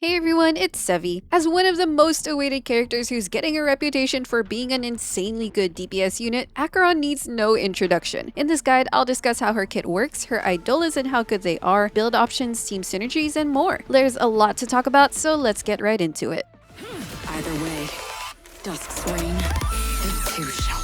Hey everyone, it's Sevi. As one of the most awaited characters who's getting a reputation for being an insanely good DPS unit, Acheron needs no introduction. In this guide, I'll discuss how her kit works, her Eidolons and how good they are, build options, team synergies, and more. There's a lot to talk about, so let's get right into it. Either way, dusk's reign, it too shall fall.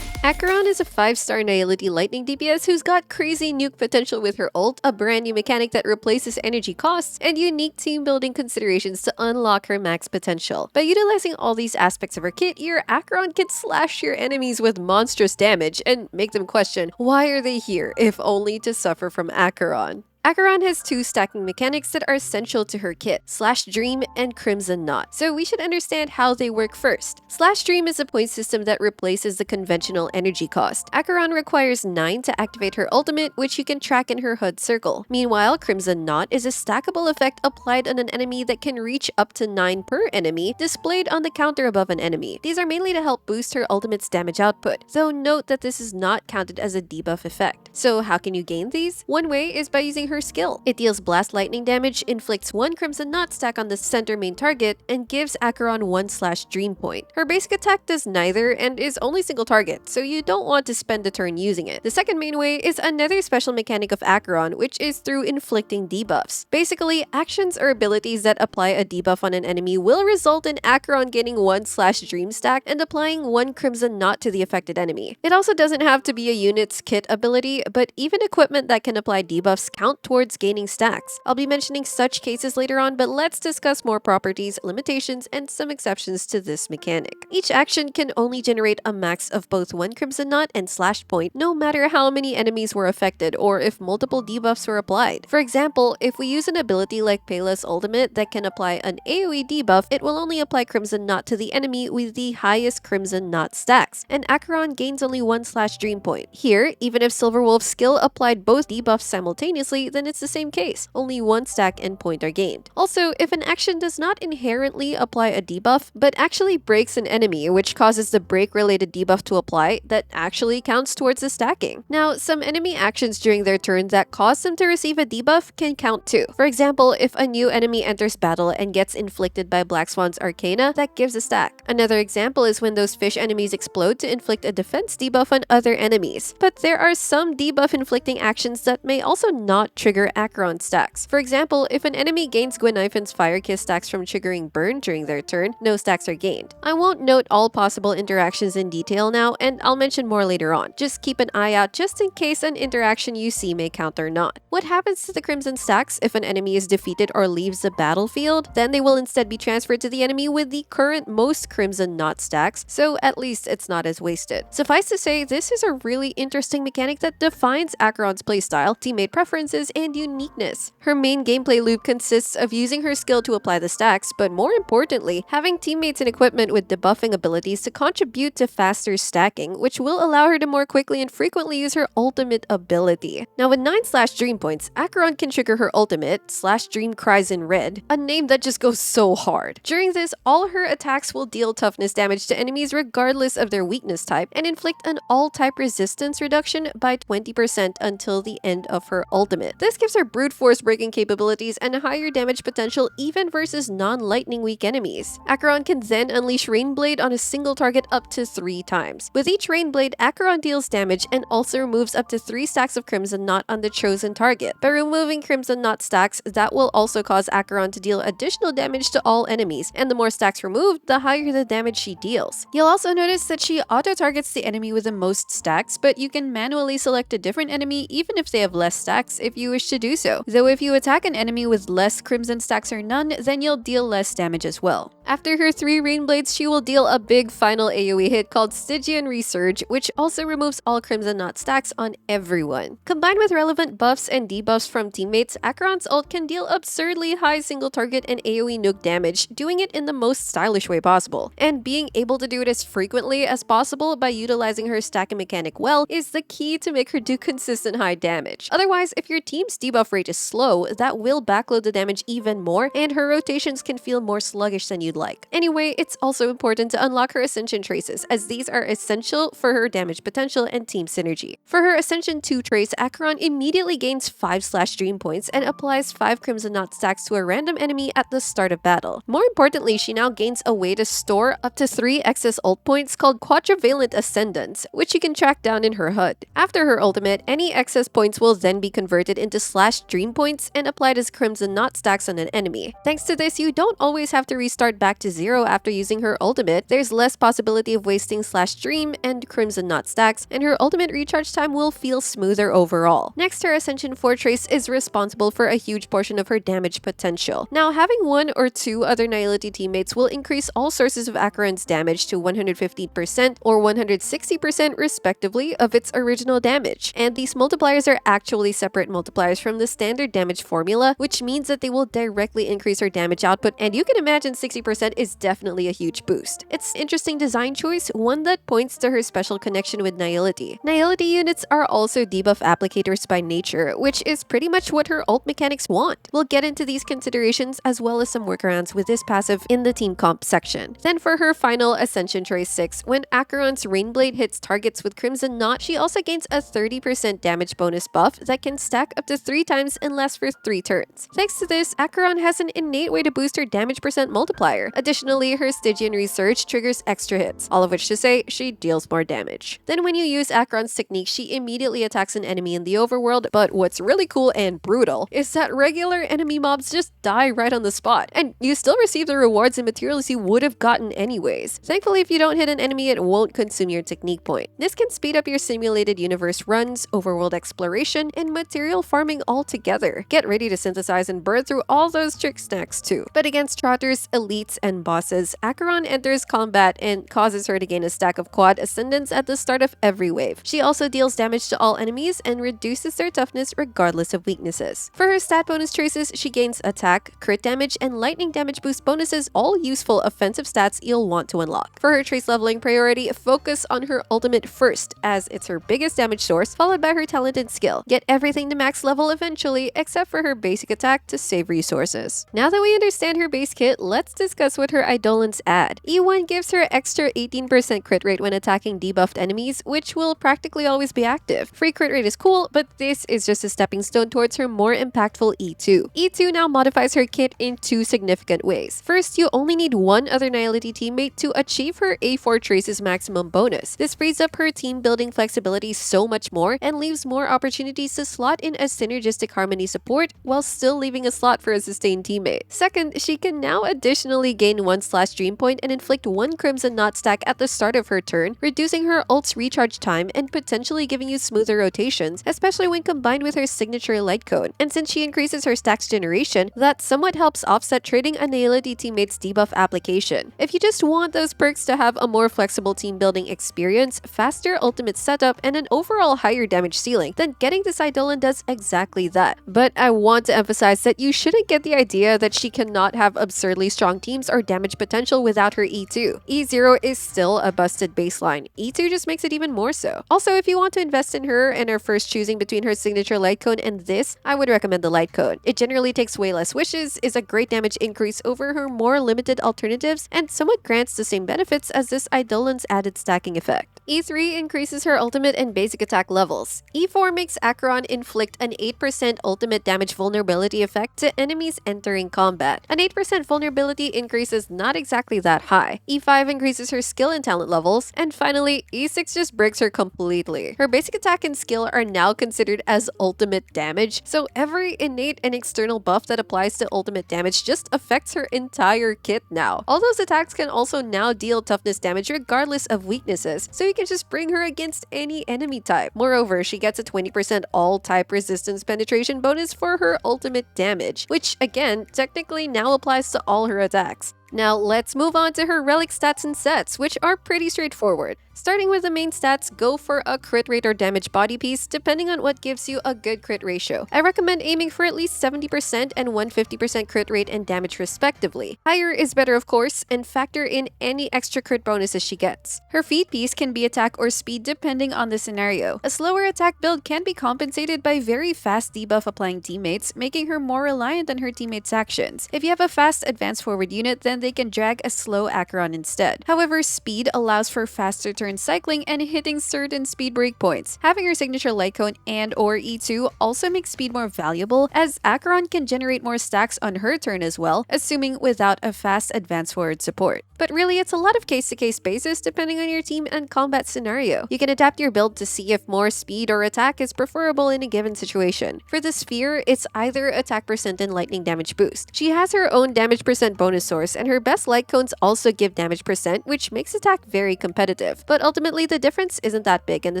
Acheron is a 5-star Nihility Lightning DPS who's got crazy nuke potential with her ult, a brand new mechanic that replaces energy costs, and unique team building considerations to unlock her max potential. By utilizing all these aspects of her kit, your Acheron can slash your enemies with monstrous damage and make them question, why are they here, if only to suffer from Acheron? Acheron has two stacking mechanics that are essential to her kit, Slash Dream and Crimson Knot, so we should understand how they work first. Slash Dream is a point system that replaces the conventional energy cost. Acheron requires 9 to activate her ultimate, which you can track in her HUD circle. Meanwhile, Crimson Knot is a stackable effect applied on an enemy that can reach up to 9 per enemy, displayed on the counter above an enemy. These are mainly to help boost her ultimate's damage output, though note that this is not counted as a debuff effect. So how can you gain these? One way is by using her skill. It deals blast lightning damage, inflicts 1 Crimson Knot stack on the center main target, and gives Acheron 1 Slash Dream point. Her basic attack does neither and is only single target, so you don't want to spend a turn using it. The second main way is another special mechanic of Acheron, which is through inflicting debuffs. Basically, actions or abilities that apply a debuff on an enemy will result in Acheron getting 1 Slash Dream stack and applying 1 Crimson Knot to the affected enemy. It also doesn't have to be a unit's kit ability, but even equipment that can apply debuffs count towards gaining stacks. I'll be mentioning such cases later on, but let's discuss more properties, limitations, and some exceptions to this mechanic. Each action can only generate a max of both 1 Crimson Knot and Slash Point, no matter how many enemies were affected or if multiple debuffs were applied. For example, if we use an ability like Pela's ultimate that can apply an AoE debuff, it will only apply Crimson Knot to the enemy with the highest Crimson Knot stacks, and Acheron gains only 1 Slash Dream point. Here, even if Silverwolf's skill applied both debuffs simultaneously, then it's the same case. Only 1 stack and point are gained. Also, if an action does not inherently apply a debuff, but actually breaks an enemy, which causes the break-related debuff to apply, that actually counts towards the stacking. Now, some enemy actions during their turn that cause them to receive a debuff can count too. For example, if a new enemy enters battle and gets inflicted by Black Swan's Arcana, that gives a stack. Another example is when those fish enemies explode to inflict a defense debuff on other enemies. But there are some debuff-inflicting actions that may also not trigger Acheron stacks. For example, if an enemy gains Gwenifen's Fire Kiss stacks from triggering Burn during their turn, no stacks are gained. I won't note all possible interactions in detail now, and I'll mention more later on. Just keep an eye out just in case an interaction you see may count or not. What happens to the Crimson stacks if an enemy is defeated or leaves the battlefield? Then they will instead be transferred to the enemy with the current most Crimson Knot stacks, so at least it's not as wasted. Suffice to say, this is a really interesting mechanic that defines Acheron's playstyle, teammate preferences, and uniqueness. Her main gameplay loop consists of using her skill to apply the stacks, but more importantly, having teammates and equipment with debuffing abilities to contribute to faster stacking, which will allow her to more quickly and frequently use her ultimate ability. Now with 9 Slash Dream points, Acheron can trigger her ultimate, Slash Dream Cries in Red, a name that just goes so hard. During this, all her attacks will deal toughness damage to enemies regardless of their weakness type, and inflict an all-type resistance reduction by 20% until the end of her ultimate. This gives her brute force breaking capabilities and higher damage potential even versus non-lightning weak enemies. Acheron can then unleash Rainblade on a single target up to 3 times. With each Rainblade, Acheron deals damage and also removes up to 3 stacks of Crimson Knot on the chosen target. By removing Crimson Knot stacks, that will also cause Acheron to deal additional damage to all enemies, and the more stacks removed, the higher the damage she deals. You'll also notice that she auto-targets the enemy with the most stacks, but you can manually select a different enemy even if they have less stacks if you wish to do so. Though if you attack an enemy with less Crimson stacks or none, then you'll deal less damage as well. After her 3 Rainblades, she will deal a big final AoE hit called Stygian Resurge, which also removes all Crimson Knot stacks on everyone. Combined with relevant buffs and debuffs from teammates, Acheron's ult can deal absurdly high single target and AoE nuke damage, doing it in the most stylish way possible. And being able to do it as frequently as possible by utilizing her stacking mechanic well is the key to make her do consistent high damage. Otherwise, if your team's debuff rate is slow, that will backload the damage even more, and her rotations can feel more sluggish than you'd like. Anyway, it's also important to unlock her Ascension traces, as these are essential for her damage potential and team synergy. For her Ascension 2 trace, Acheron immediately gains 5/Dream points and applies 5 Crimson Knot stacks to a random enemy at the start of battle. More importantly, she now gains a way to store up to 3 excess ult points called Quadrivalent Ascendants, which you can track down in her HUD. After her ultimate, any excess points will then be converted into /Dream points and applied as Crimson Knot stacks on an enemy. Thanks to this, you don't always have to restart back to 0 after using her ultimate. There's less possibility of wasting /Dream and Crimson Knot stacks, and her ultimate recharge time will feel smoother overall. Next, her Ascension 4 trace is responsible for a huge portion of her damage potential. Now, having 1 or 2 other Nihility teammates will increase all sources of Acheron's damage to 150% or 160% respectively of its original damage, and these multipliers are actually separate multipliers from the standard damage formula, which means that they will directly increase her damage output, and you can imagine 60% is definitely a huge boost. It's an interesting design choice, one that points to her special connection with Nihility. Nihility units are also debuff applicators by nature, which is pretty much what her ult mechanics want. We'll get into these considerations as well as some workarounds with this passive in the team comp section. Then for her final Ascension trace 6, when Acheron's Rainblade hits targets with Crimson Knot, she also gains a 30% damage bonus buff that can stack up to 3 times and last for 3 turns. Thanks to this, Acheron has an innate way to boost her damage percent multiplier. Additionally, her Stygian Resurge triggers extra hits, all of which to say she deals more damage. Then when you use Acheron's technique, she immediately attacks an enemy in the overworld, but what's really cool and brutal is that regular enemy mobs just die right on the spot, and you still receive the rewards and materials you would have gotten anyways. Thankfully, if you don't hit an enemy, it won't consume your technique point. This can speed up your simulated universe runs, overworld exploration, and material farming altogether. Get ready to synthesize and burn through all those trick snacks too. But against trotters, elites, and bosses, Acheron enters combat and causes her to gain a stack of quad ascendants at the start of every wave. She also deals damage to all enemies and reduces their toughness regardless of weaknesses. For her stat bonus traces, she gains attack, crit damage, and lightning damage boost bonuses, all useful offensive stats you'll want to unlock. For her trace leveling priority, focus on her ultimate first, as it's her biggest damage source, followed by her talent and skill. Get everything to max level eventually, except for her basic attack to save resources. Now that we understand her base kit, let's discuss what her Eidolons add. E1 gives her extra 18% crit rate when attacking debuffed enemies, which will practically always be active. Free crit rate is cool, but this is just a stepping stone towards her more impactful E2. E2 now modifies her kit in 2 significant ways. First, you only need 1 other Nihility teammate to achieve her A4 trace's maximum bonus. This frees up her team building flexibility so much more and leaves more opportunities to slot in a synergistic harmony support while still leaving a slot for a sustained teammate. Second, she can now additionally gain 1/Dream point and inflict 1 Crimson Knot stack at the start of her turn, reducing her ult's recharge time and potentially giving you smoother rotations, especially when combined with her signature light cone. And since she increases her stacks generation, that somewhat helps offset trading a Nihility teammate's debuff application. If you just want those perks to have a more flexible team building experience, faster ultimate setup, and an overall higher damage ceiling, then getting this Eidolon does exactly that. But I want to emphasize that you shouldn't get the idea that she cannot have absurdly strong teams or damage potential without her E2. E0 is still a busted baseline. E2 just makes it even more so. Also, if you want to invest in her and are first choosing between her signature light cone and this, I would recommend the light cone. It generally takes way less wishes, is a great damage increase over her more limited alternatives, and somewhat grants the same benefits as this Eidolon's added stacking effect. E3 increases her ultimate and basic attack levels. E4 makes Acheron inflict an 8% ultimate damage vulnerability effect to enemies entering combat. An 8% vulnerability increase is not exactly that high. E5 increases her skill and talent levels, and finally, E6 just breaks her completely. Her basic attack and skill are now considered as ultimate damage, so every innate and external buff that applies to ultimate damage just affects her entire kit now. All those attacks can also now deal toughness damage regardless of weaknesses, so you can just bring her against any enemy type. Moreover, she gets a 20% all-type resistance penetration bonus for her ultimate damage, which again, technically now applies to all her attacks. Now let's move on to her relic stats and sets, which are pretty straightforward. Starting with the main stats, go for a crit rate or damage body piece, depending on what gives you a good crit ratio. I recommend aiming for at least 70% and 150% crit rate and damage respectively. Higher is better of course, and factor in any extra crit bonuses she gets. Her feed piece can be attack or speed depending on the scenario. A slower attack build can be compensated by very fast debuff applying teammates, making her more reliant on her teammates' actions. If you have a fast advance forward unit, then then they can drag a slow Acheron instead. However, speed allows for faster turn cycling and hitting certain speed breakpoints. Having her signature light cone and/or E2 also makes speed more valuable, as Acheron can generate more stacks on her turn as well, assuming without a fast advance forward support. But really, it's a lot of case-to-case basis depending on your team and combat scenario. You can adapt your build to see if more speed or attack is preferable in a given situation. For the Sphere, it's either attack percent and lightning damage boost. She has her own damage percent bonus source, and her best light cones also give damage percent, which makes attack very competitive. But ultimately, the difference isn't that big, and the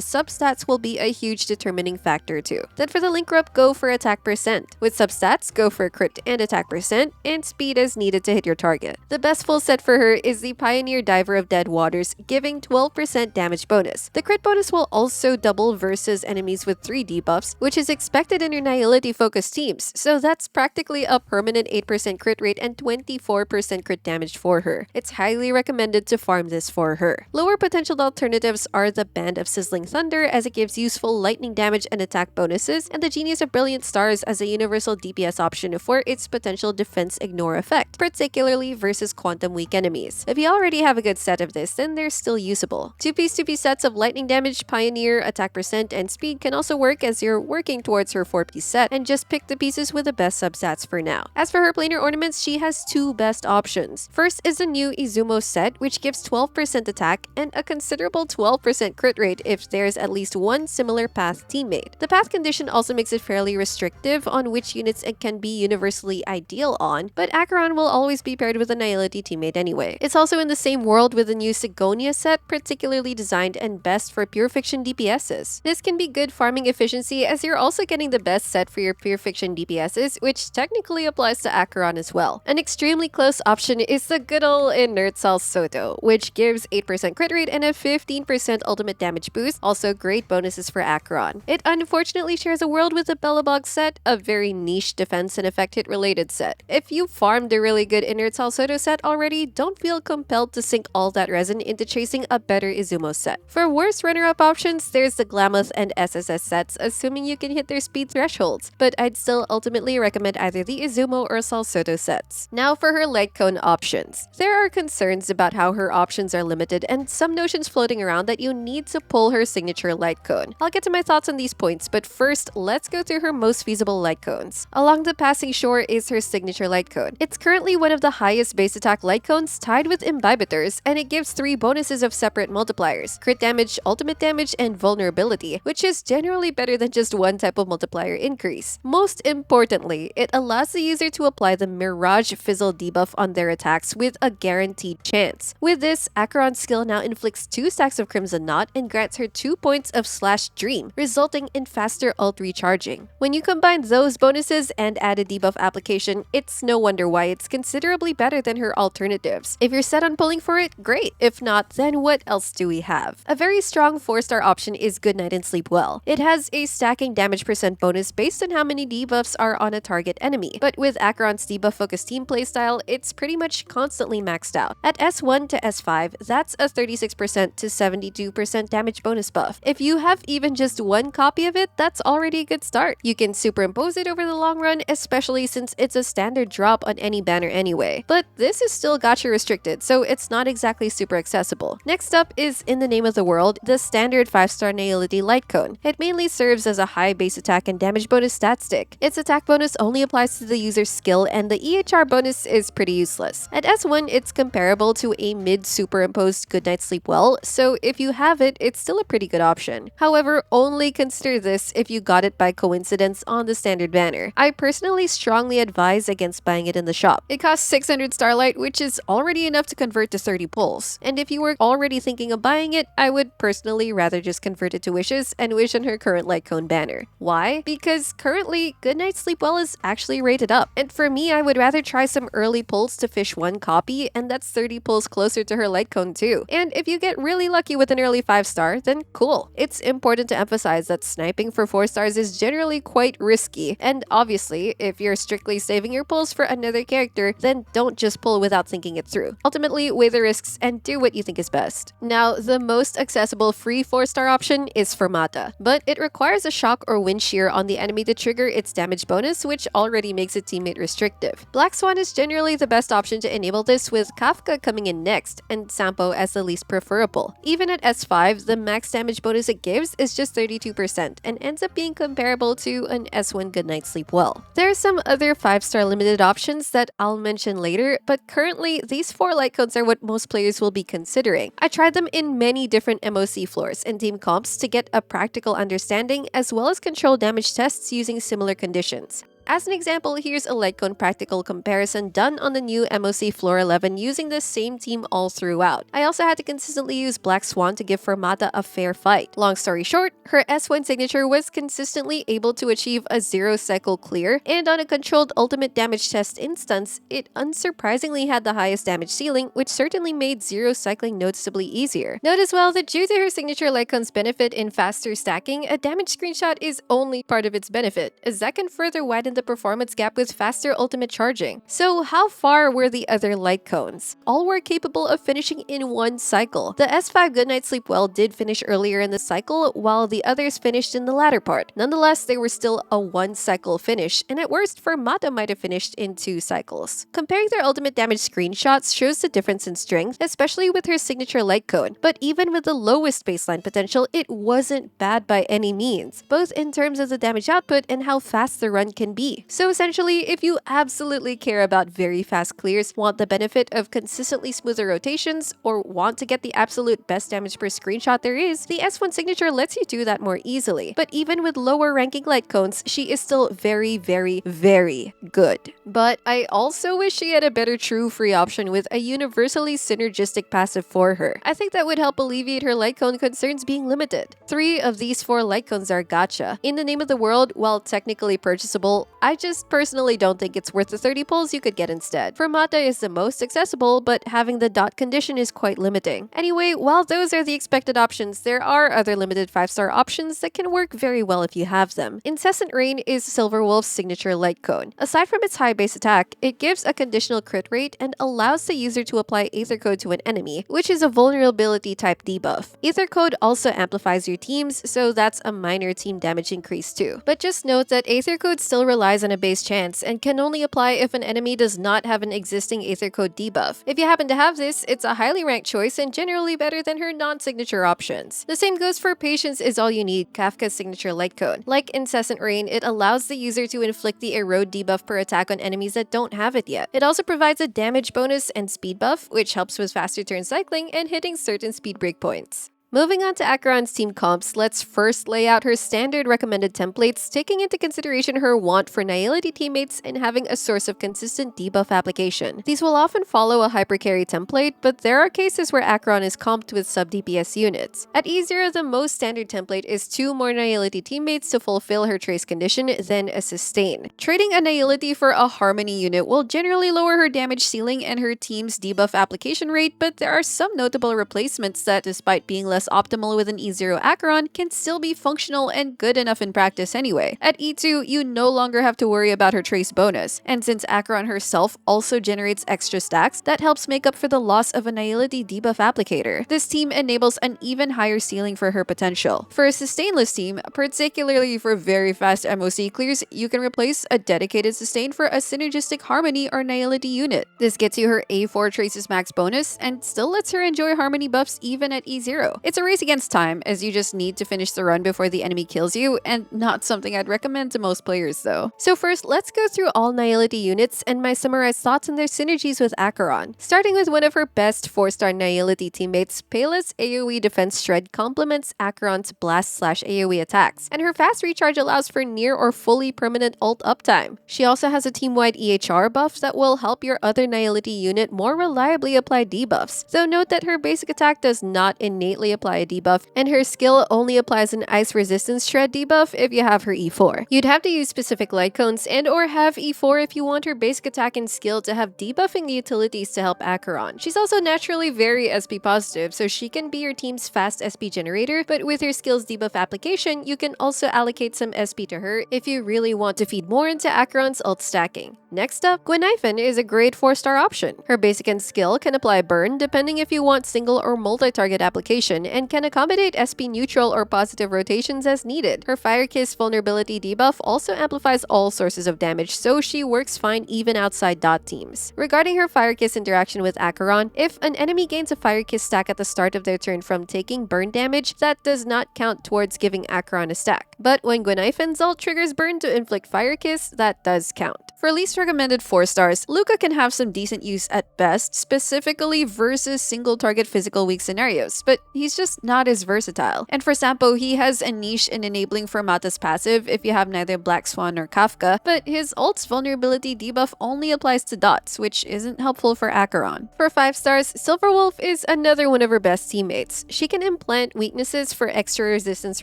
substats will be a huge determining factor too. Then for the link rep, go for attack percent. With substats, go for crit and attack percent, and speed as needed to hit your target. The best full set for her is the Pioneer Diver of Dead Waters, giving 12% damage bonus. The crit bonus will also double versus enemies with 3 debuffs, which is expected in your Nihility focused teams, so that's practically a permanent 8% crit rate and 24% crit damage for her. It's highly recommended to farm this for her. Lower potential alternatives are the Band of Sizzling Thunder, as it gives useful lightning damage and attack bonuses, and the Genius of Brilliant Stars as a universal DPS option for its potential defense ignore effect, particularly versus quantum weak enemies. If you already have a good set of this, then they're still usable. 2-piece sets of lightning damage, pioneer, attack percent, and speed can also work as you're working towards her 4-piece set, and just pick the pieces with the best substats for now. As for her planar ornaments, she has 2 best options. First is the new Izumo set, which gives 12% attack and a considerable 12% crit rate if there's at least one similar path teammate. The path condition also makes it fairly restrictive on which units it can be universally ideal on, but Acheron will always be paired with a Nihility teammate anyway. It's also in the same world with the new Sigonia set, particularly designed and best for pure fiction DPSs. This can be good farming efficiency, as you're also getting the best set for your pure fiction DPSs, which technically applies to Acheron as well. An extremely close option is the good ol' Inert Sal Soto, which gives 8% crit rate and a 15% ultimate damage boost, also great bonuses for Acheron. It unfortunately shares a world with the Bellabog set, a very niche defense and effect hit related set. If you farmed a really good Inert Sal Soto set already, don't feel compelled to sink all that resin into chasing a better Izumo set. For worse runner-up options, there's the Glamoth and SSS sets, assuming you can hit their speed thresholds, but I'd still ultimately recommend either the Izumo or Sal Soto sets. Now for her light cone options. There are concerns about how her options are limited and some notions floating around that you need to pull her signature light cone. I'll get to my thoughts on these points, but first, let's go through her most feasible light cones. Along the Passing Shore is her signature light cone. It's currently one of the highest base attack light cones, tied with Imbibitors, and it gives 3 bonuses of separate multipliers: crit damage, ultimate damage, and vulnerability, which is generally better than just one type of multiplier increase. Most importantly, it allows the user to apply the Mirage Fizzle debuff on their attacks with a guaranteed chance. With this, Acheron's skill now inflicts 2 stacks of Crimson Knot and grants her 2 points of Slash Dream, resulting in faster ult recharging. When you combine those bonuses and add a debuff application, it's no wonder why it's considerably better than her alternatives. If you're set on pulling for it, great. If not, then what else do we have? A very strong 4-star option is Good Night and Sleep Well. It has a stacking damage percent bonus based on how many debuffs are on a target enemy, but with Acheron's debuff-focused team playstyle, it's pretty much constantly maxed out. At S1 to S5, that's a 36% to 72% damage bonus buff. If you have even just one copy of it, that's already a good start. You can superimpose it over the long run, especially since it's a standard drop on any banner anyway. But this is still gacha restricted, so it's not exactly super accessible. Next up is In the Name of the World, the standard 5-star Nihility light cone. It mainly serves as a high base attack and damage bonus stat stick. Its attack bonus only applies to the user's skill, and the EHR bonus is pretty useless. At S1, it's comparable to a mid-superimposed Goodnight Sleep Well, so if you have it, it's still a pretty good option. However, only consider this if you got it by coincidence on the standard banner. I personally strongly advise against buying it in the shop. It costs 600 Starlight, which is already enough to convert to 30 pulls. And if you were already thinking of buying it, I would personally rather just convert it to Wishes and wish on her current light cone banner. Why? Because currently, Goodnight Sleep Well is actually rated up. And for me, I would rather try some early pulls to fish one copy, and that's 30 pulls closer to her light cone too. And if you get really lucky with an early 5-star, then cool. It's important to emphasize that sniping for 4 stars is generally quite risky, and obviously, if you're strictly saving your pulls for another character, then don't just pull without thinking it through. Ultimately, weigh the risks and do what you think is best. Now, the most accessible free 4-star option is Fermata, but it requires a shock or wind shear on the enemy to trigger its damage bonus, which already makes it teammate restrictive. Black Swan is generally the best option option to enable this, with Kafka coming in next and Sampo as the least preferable. Even at S5, the max damage bonus it gives is just 32% and ends up being comparable to an S1 Goodnight Sleep Well. There are some other 5-star limited options that I'll mention later, but currently these 4 light codes are what most players will be considering. I tried them in many different MOC floors and team comps to get a practical understanding as well as control damage tests using similar conditions. As an example, here's a Lightcone practical comparison done on the new MOC Floor 11 using the same team all throughout. I also had to consistently use Black Swan to give Fermata a fair fight. Long story short, her S1 signature was consistently able to achieve a 0-cycle clear, and on a controlled ultimate damage test instance, it unsurprisingly had the highest damage ceiling, which certainly made 0 cycling noticeably easier. Note as well that due to her signature Lightcone's benefit in faster stacking, a damage screenshot is only part of its benefit, as that can further widen the performance gap with faster ultimate charging. So how far were the other light cones? All were capable of finishing in 1 cycle. The S5 Goodnight Sleep Well did finish earlier in the cycle, while the others finished in the latter part. Nonetheless, they were still a 1-cycle finish, and at worst, Fermata might have finished in 2 cycles. Comparing their ultimate damage screenshots shows the difference in strength, especially with her signature light cone. But even with the lowest baseline potential, it wasn't bad by any means, both in terms of the damage output and how fast the run can be. So essentially, if you absolutely care about very fast clears, want the benefit of consistently smoother rotations, or want to get the absolute best damage per screenshot there is, the S1 signature lets you do that more easily. But even with lower ranking light cones, she is still very, very, very good. But I also wish she had a better true free option with a universally synergistic passive for her. I think that would help alleviate her light cone concerns being limited. 3 of these 4 light cones are gacha. In the name of the world, while technically purchasable, I just personally don't think it's worth the 30 pulls you could get instead. Fermata is the most accessible, but having the dot condition is quite limiting. Anyway, while those are the expected options, there are other limited 5-star options that can work very well if you have them. Incessant Rain is Silverwolf's signature light cone. Aside from its high base attack, it gives a conditional crit rate and allows the user to apply Aether Code to an enemy, which is a vulnerability type debuff. Aether Code also amplifies your teams, so that's a minor team damage increase too. But just note that Aether Code still relies on a base chance and can only apply if an enemy does not have an existing Aether Code debuff. If you happen to have this, it's a highly ranked choice and generally better than her non-signature options. The same goes for Patience is All You Need, Kafka's signature light cone. Like Incessant Rain, it allows the user to inflict the Erode debuff per attack on enemies that don't have it yet. It also provides a damage bonus and speed buff, which helps with faster turn cycling and hitting certain speed breakpoints. Moving on to Acheron's team comps, let's first lay out her standard recommended templates, taking into consideration her want for Nihility teammates and having a source of consistent debuff application. These will often follow a hypercarry template, but there are cases where Acheron is comped with sub-DPS units. At E0, the most standard template is 2 more Nihility teammates to fulfill her trace condition, then a sustain. Trading a Nihility for a Harmony unit will generally lower her damage ceiling and her team's debuff application rate, but there are some notable replacements that, despite being less optimal with an E0 Acheron, can still be functional and good enough in practice anyway. At E2, you no longer have to worry about her trace bonus, and since Acheron herself also generates extra stacks, that helps make up for the loss of a Nihility debuff applicator. This team enables an even higher ceiling for her potential. For a sustainless team, particularly for very fast MOC clears, you can replace a dedicated sustain for a synergistic Harmony or Nihility unit. This gets you her A4 traces max bonus and still lets her enjoy Harmony buffs even at E0. It's a race against time, as you just need to finish the run before the enemy kills you, and not something I'd recommend to most players though. So first, let's go through all Nihility units and my summarized thoughts on their synergies with Acheron. Starting with one of her best 4-star Nihility teammates, Pela's AoE defense shred complements Acheron's blast/AoE attacks, and her fast recharge allows for near or fully permanent ult uptime. She also has a team-wide EHR buff that will help your other Nihility unit more reliably apply debuffs, though note that her basic attack does not innately apply a debuff, and her skill only applies an ice resistance shred debuff if you have her E4. You'd have to use specific light cones and or have E4 if you want her basic attack and skill to have debuffing utilities to help Acheron. She's also naturally very SP positive, so she can be your team's fast SP generator, but with her skill's debuff application, you can also allocate some SP to her if you really want to feed more into Acheron's ult stacking. Next up, Gwenhyphen is a great 4-star option. Her basic and skill can apply burn depending if you want single or multi-target application, and can accommodate SP neutral or positive rotations as needed. Her Fire Kiss vulnerability debuff also amplifies all sources of damage, so she works fine even outside dot teams. Regarding her Fire Kiss interaction with Acheron, if an enemy gains a Fire Kiss stack at the start of their turn from taking burn damage, that does not count towards giving Acheron a stack. But when Gwenifen's ult triggers burn to inflict Fire Kiss, that does count. For least recommended 4 stars, Luca can have some decent use at best, specifically versus single target physical weak scenarios, but he's just not as versatile. And for Sampo, he has a niche in enabling Fermata's passive if you have neither Black Swan nor Kafka, but his ult's vulnerability debuff only applies to dots, which isn't helpful for Acheron. For 5 stars, Silverwolf is another one of her best teammates. She can implant weaknesses for extra resistance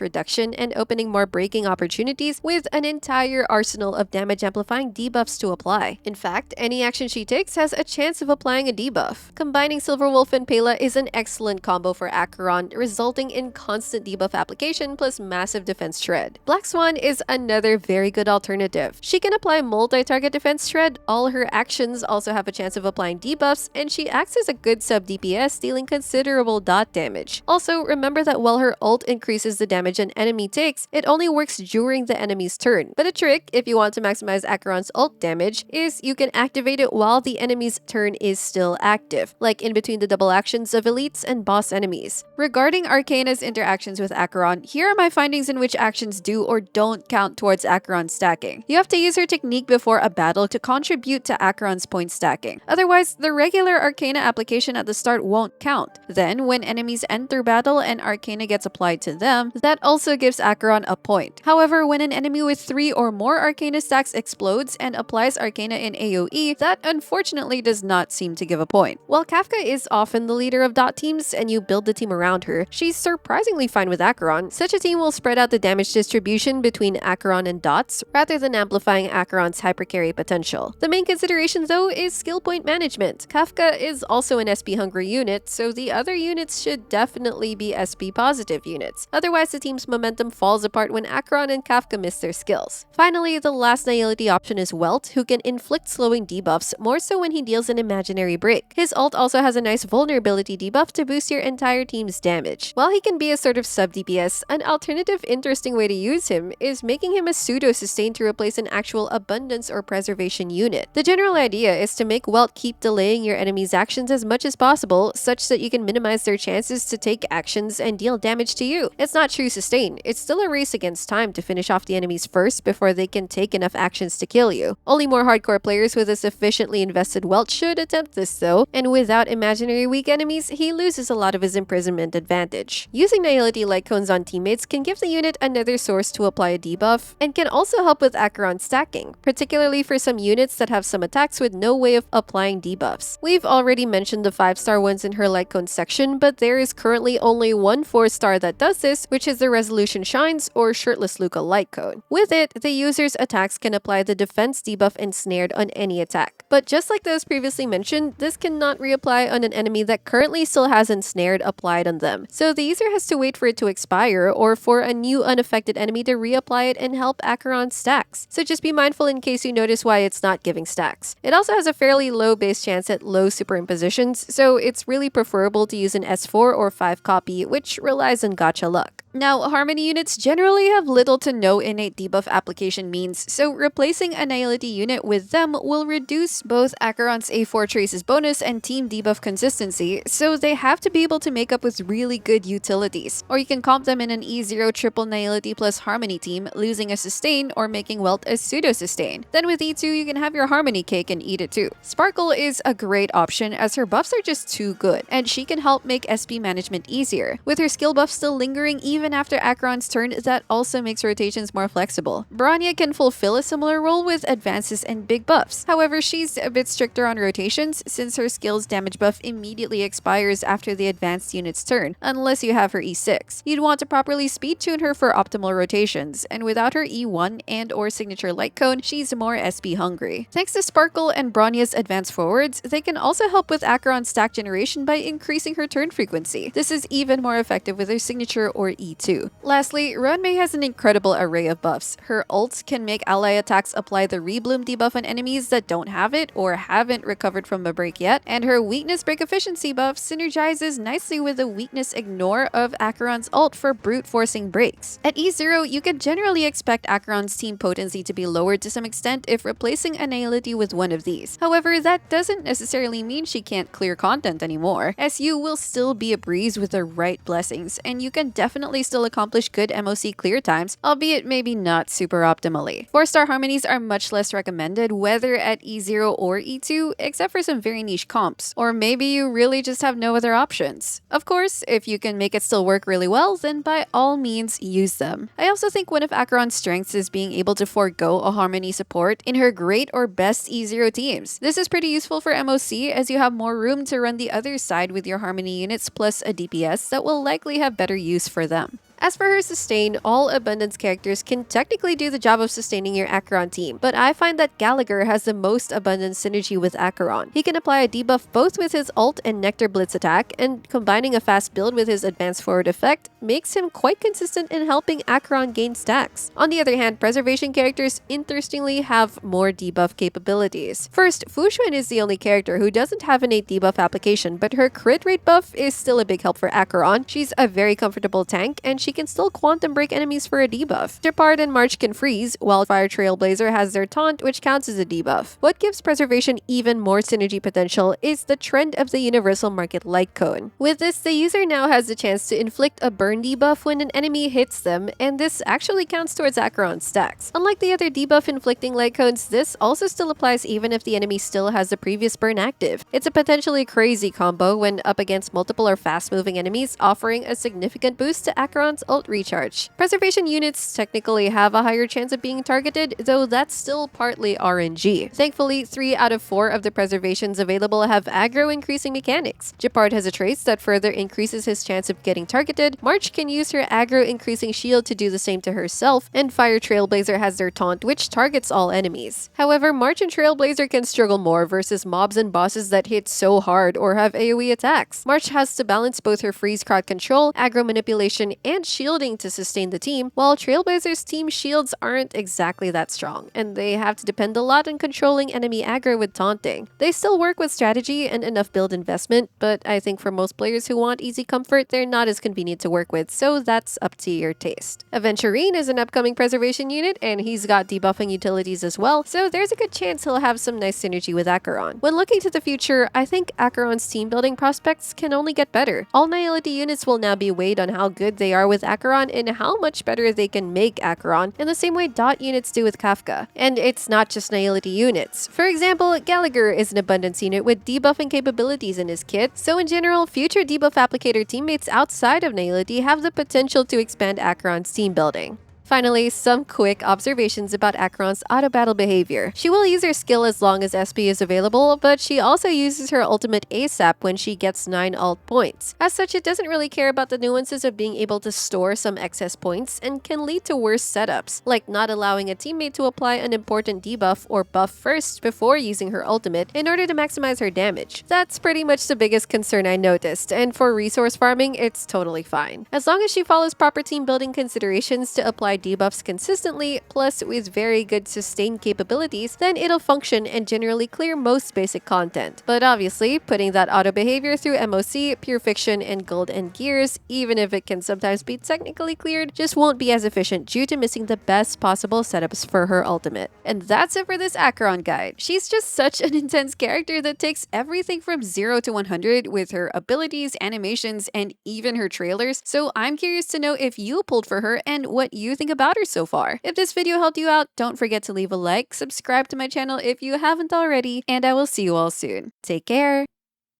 reduction and opening more breaking opportunities with an entire arsenal of damage amplifying debuffs to apply. In fact, any action she takes has a chance of applying a debuff. Combining Silverwolf and Pela is an excellent combo for Acheron, resulting in constant debuff application plus massive defense shred. Black Swan is another very good alternative. She can apply multi-target defense shred, all her actions also have a chance of applying debuffs, and she acts as a good sub DPS, dealing considerable dot damage. Also, remember that while her ult increases the damage an enemy takes, it only works during the enemy's turn. But a trick, if you want to maximize Acheron's ult damage, is you can activate it while the enemy's turn is still active, like in between the double actions of elites and boss enemies. Regarding Arcana's interactions with Acheron, here are my findings in which actions do or don't count towards Acheron's stacking. You have to use her technique before a battle to contribute to Acheron's point stacking. Otherwise, the regular Arcana application at the start won't count. Then, when enemies enter battle and Arcana gets applied to them, that also gives Acheron a point. However, when an enemy with 3 or more Arcana stacks explodes and applies Arcana in AoE, that unfortunately does not seem to give a point. While Kafka is often the leader of dot teams and you build the team around her, she's surprisingly fine with Acheron. Such a team will spread out the damage distribution between Acheron and dots, rather than amplifying Acheron's hypercarry potential. The main consideration though is skill point management. Kafka is also an SP hungry unit, so the other units should definitely be SP positive units. Otherwise, the team's momentum falls apart when Acheron and Kafka miss their skills. Finally, the last nihility option is Welt, who can inflict slowing debuffs, more so when he deals an imaginary break. His ult also has a nice vulnerability debuff to boost your entire team's damage. While he can be a sort of sub DPS, an alternative interesting way to use him is making him a pseudo sustain to replace an actual abundance or preservation unit. The general idea is to make Welt keep delaying your enemy's actions as much as possible, such that you can minimize their chances to take actions and deal damage to you. It's not true sustain, it's still a race against time to finish off the enemies first before they can take enough actions to kill you. Only more hardcore players with a sufficiently invested Welt should attempt this though, and without imaginary weak enemies, he loses a lot of his imprisonment advantage. Using Nihility light cones on teammates can give the unit another source to apply a debuff, and can also help with Acheron stacking, particularly for some units that have some attacks with no way of applying debuffs. We've already mentioned the 5-star ones in her light cone section, but there is currently only one 4-star that does this, which is the Resolution Shines or Shirtless Luca light cone. With it, the user's attacks can apply the defense debuff ensnared on any attack. But just like those previously mentioned, this cannot reapply on an enemy that currently still has ensnared applied on them. So the user has to wait for it to expire or for a new unaffected enemy to reapply it and help Acheron stacks. So just be mindful in case you notice why it's not giving stacks. It also has a fairly low base chance at low superimpositions, so it's really preferable to use an S4 or 5 copy, which relies on gacha luck. Now, Harmony units generally have little to no innate debuff application means, so replacing a Nihility unit with them will reduce both Acheron's A4 traces bonus and team debuff consistency, so they have to be able to make up with really good utilities. Or you can comp them in an E0 triple Nihility plus Harmony team, losing a sustain or making Welt a pseudo sustain. Then with E2, you can have your Harmony cake and eat it too. Sparkle is a great option as her buffs are just too good, and she can help make SP management easier. With her skill buff still lingering even after Acheron's turn, that also makes rotations more flexible. Bronya can fulfill a similar role with advances and big buffs. However, she's a bit stricter on rotations since her skill's damage buff immediately expires after the advanced unit's turn, unless you have her E6. You'd want to properly speed tune her for optimal rotations, and without her E1 and or signature light cone, she's more SP hungry. Thanks to Sparkle and Bronya's advanced forwards, they can also help with Acheron's stack generation by increasing her turn frequency. This is even more effective with her signature or E2. E2. Lastly, Runmei has an incredible array of buffs. Her ult can make ally attacks apply the Rebloom debuff on enemies that don't have it or haven't recovered from a break yet, and her weakness break efficiency buff synergizes nicely with the weakness ignore of Acheron's ult for brute forcing breaks. At E0, you can generally expect Acheron's team potency to be lowered to some extent if replacing Nihility with one of these. However, that doesn't necessarily mean she can't clear content anymore, as you will still be a breeze with the right blessings, and you can definitely still accomplish good MOC clear times, albeit maybe not super optimally. 4-star harmonies are much less recommended whether at E0 or E2, except for some very niche comps, or maybe you really just have no other options. Of course, if you can make it still work really well, then by all means use them. I also think one of Acheron's strengths is being able to forego a harmony support in her great or best E0 teams. This is pretty useful for MOC as you have more room to run the other side with your harmony units plus a DPS that will likely have better use for them. As for her sustain, all Abundance characters can technically do the job of sustaining your Acheron team, but I find that Gallagher has the most Abundance synergy with Acheron. He can apply a debuff both with his ult and Nectar Blitz attack, and combining a fast build with his advanced forward effect makes him quite consistent in helping Acheron gain stacks. On the other hand, Preservation characters interestingly have more debuff capabilities. First, Fuxuan is the only character who doesn't have an 8 debuff application, but her crit rate buff is still a big help for Acheron. She's a very comfortable tank, and she can still quantum break enemies for a debuff. Gepard and March can freeze, while Fire Trailblazer has their taunt, which counts as a debuff. What gives Preservation even more synergy potential is the trend of the Universal Market Light Cone. With this, the user now has the chance to inflict a burn debuff when an enemy hits them, and this actually counts towards Acheron's stacks. Unlike the other debuff inflicting light cones, this also still applies even if the enemy still has the previous burn active. It's a potentially crazy combo when up against multiple or fast-moving enemies, offering a significant boost to Acheron's ult recharge. Preservation units technically have a higher chance of being targeted, though that's still partly RNG. Thankfully, 3 out of 4 of the preservations available have aggro increasing mechanics. Gepard has a trace that further increases his chance of getting targeted, March can use her aggro increasing shield to do the same to herself, and Fire Trailblazer has their taunt, which targets all enemies. However, March and Trailblazer can struggle more versus mobs and bosses that hit so hard or have AoE attacks. March has to balance both her freeze crowd control, aggro manipulation, and shielding to sustain the team, while Trailblazer's team shields aren't exactly that strong, and they have to depend a lot on controlling enemy aggro with taunting. They still work with strategy and enough build investment, but I think for most players who want easy comfort, they're not as convenient to work with, so that's up to your taste. Aventurine is an upcoming preservation unit, and he's got debuffing utilities as well, so there's a good chance he'll have some nice synergy with Acheron. When looking to the future, I think Acheron's team building prospects can only get better. All Nihility units will now be weighed on how good they are with Acheron and how much better they can make Acheron, in the same way dot units do with Kafka. And it's not just Nihility units. For example, Gallagher is an Abundance unit with debuffing capabilities in his kit, so in general, future debuff applicator teammates outside of Nihility have the potential to expand Acheron's team building. Finally, some quick observations about Acheron's auto-battle behavior. She will use her skill as long as SP is available, but she also uses her ultimate ASAP when she gets 9 ult points. As such, it doesn't really care about the nuances of being able to store some excess points and can lead to worse setups, like not allowing a teammate to apply an important debuff or buff first before using her ultimate in order to maximize her damage. That's pretty much the biggest concern I noticed, and for resource farming, it's totally fine. As long as she follows proper team building considerations to apply debuffs consistently, plus with very good sustain capabilities, then it'll function and generally clear most basic content. But obviously, putting that auto behavior through MOC, Pure Fiction, and Gold and Gears, even if it can sometimes be technically cleared, just won't be as efficient due to missing the best possible setups for her ultimate. And that's it for this Acheron guide. She's just such an intense character that takes everything from 0 to 100 with her abilities, animations, and even her trailers, so I'm curious to know if you pulled for her and what you think about her so far. If this video helped you out, don't forget to leave a like, subscribe to my channel if you haven't already, and I will see you all soon. Take care!